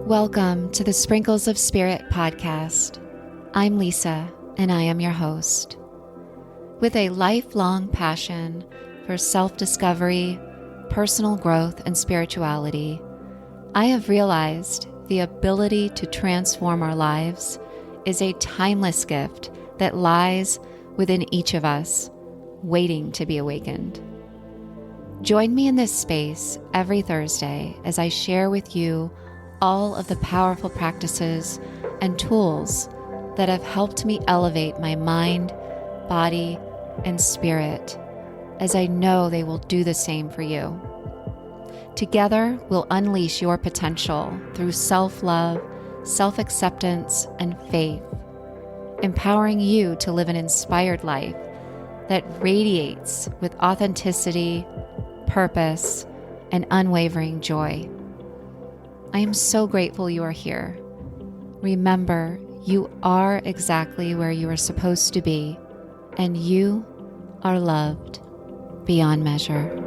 Welcome to the Sprinkles of Spirit podcast. I'm Lisa, and I am your host. With a lifelong passion for self-discovery, personal growth, and spirituality, I have realized the ability to transform our lives is a timeless gift that lies within each of us, waiting to be awakened. Join me in this space every Thursday as I share with you all of the powerful practices and tools that have helped me elevate my mind, body, and spirit, as I know they will do the same for you. Together, we'll unleash your potential through self-love, self-acceptance, and faith, empowering you to live an inspired life that radiates with authenticity, purpose, and unwavering joy. I am so grateful you are here. Remember, you are exactly where you are supposed to be, and you are loved beyond measure.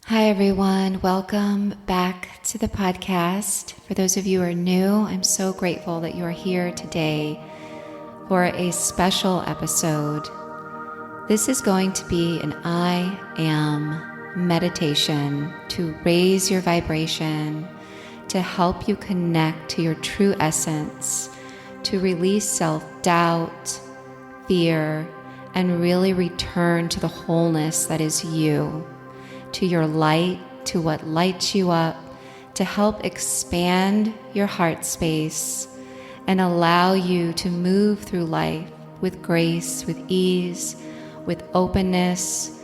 Hi everyone, welcome back to the podcast. For those of you who are new, I'm so grateful that you are here today for a special episode. This is going to be an I am meditation to raise your vibration, to help you connect to your true essence, to release self-doubt, fear, and really return to the wholeness that is you, to your light, to what lights you up, to help expand your heart space and allow you to move through life with grace, with ease, with openness,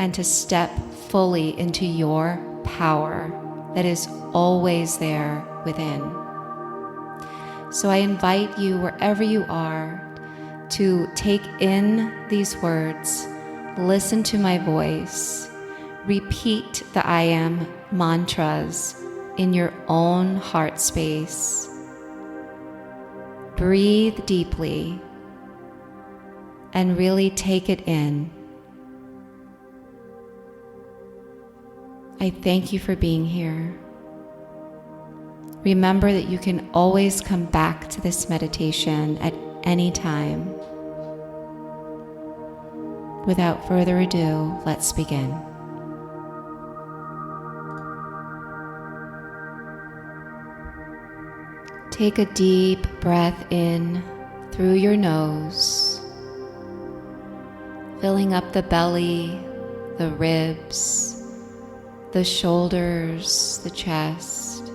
and to step fully into your power that is always there within. So I invite you, wherever you are, to take in these words, listen to my voice, repeat the I am mantras in your own heart space. Breathe deeply and really take it in. I thank you for being here. Remember that you can always come back to this meditation at any time. Without further ado, let's begin. Take a deep breath in through your nose, filling up the belly, the ribs, the shoulders, the chest,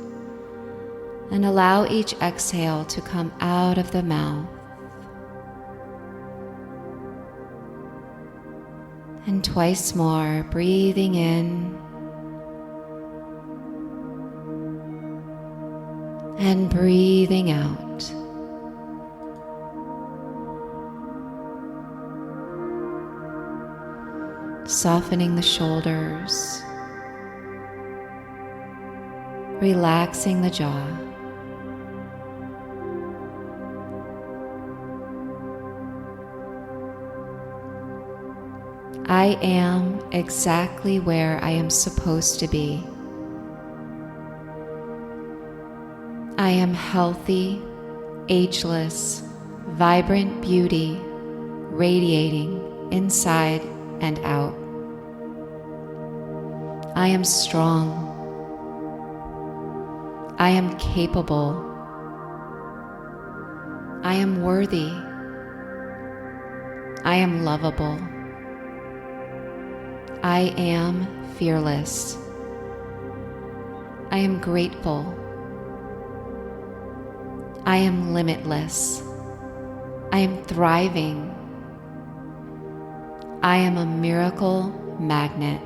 and allow each exhale to come out of the mouth. And twice more, breathing in and breathing out. Softening the shoulders, relaxing the jaw. I am exactly where I am supposed to be. I am healthy, ageless, vibrant beauty, radiating inside and out. I am strong. I am capable. I am worthy. I am lovable. I am fearless. I am grateful. I am limitless. I am thriving. I am a miracle magnet.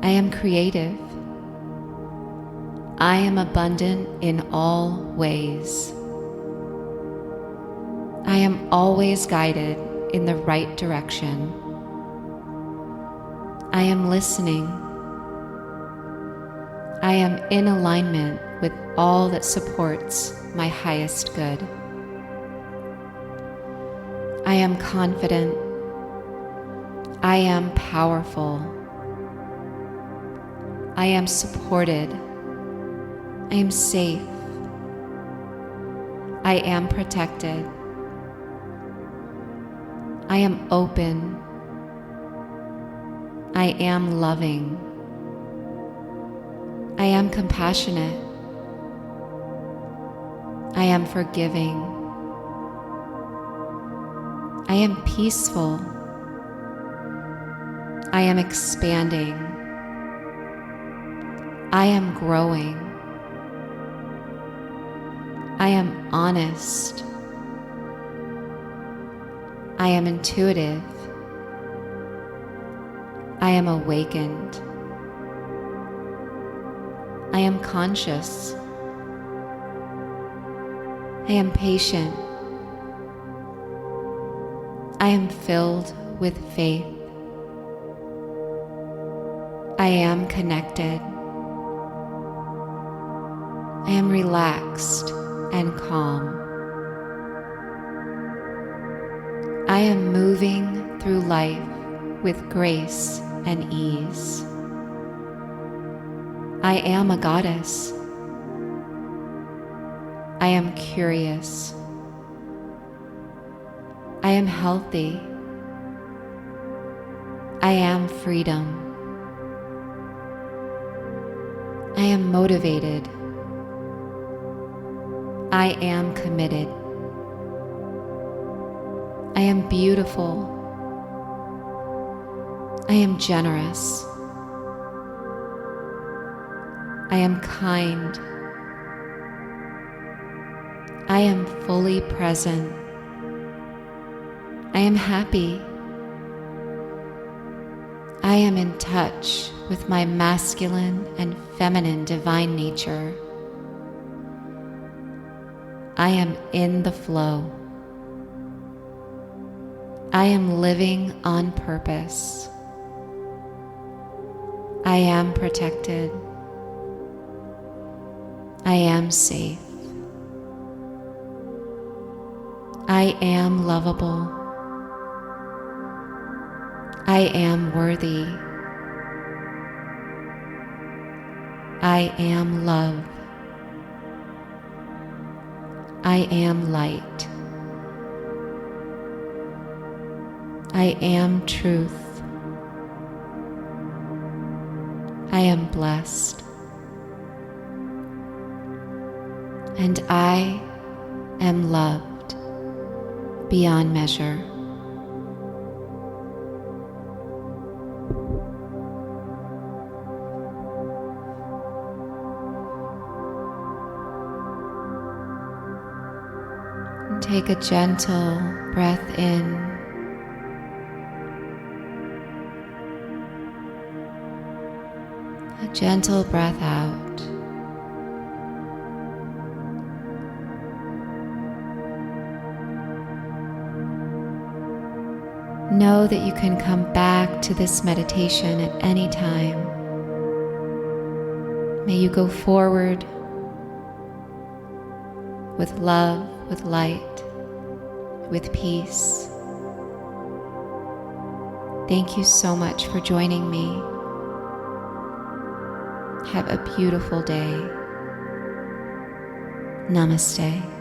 I am creative. I am abundant in all ways. I am always guided in the right direction. I am listening. I am in alignment with all that supports my highest good. I am confident. I am powerful. I am supported. I am safe. I am protected. I am open. I am loving. I am compassionate. I am forgiving. I am peaceful. I am expanding. I am growing. I am honest. I am intuitive. I am awakened. I am conscious. I am patient. I am filled with faith. I am connected. I am relaxed and calm. I am moving through life with grace and ease. I am a goddess. I am curious. I am healthy. I am freedom. I am motivated. I am committed. I am beautiful. I am generous. I am kind. I am fully present. I am happy. I am in touch with my masculine and feminine divine nature. I am in the flow. I am living on purpose. I am protected. I am safe. I am lovable. I am worthy. I am love. I am light. I am truth. I am blessed. And I am loved beyond measure. And take a gentle breath in. A gentle breath out. Know that you can come back to this meditation at any time. May you go forward with love, with light, with peace. Thank you so much for joining me. Have a beautiful day. Namaste.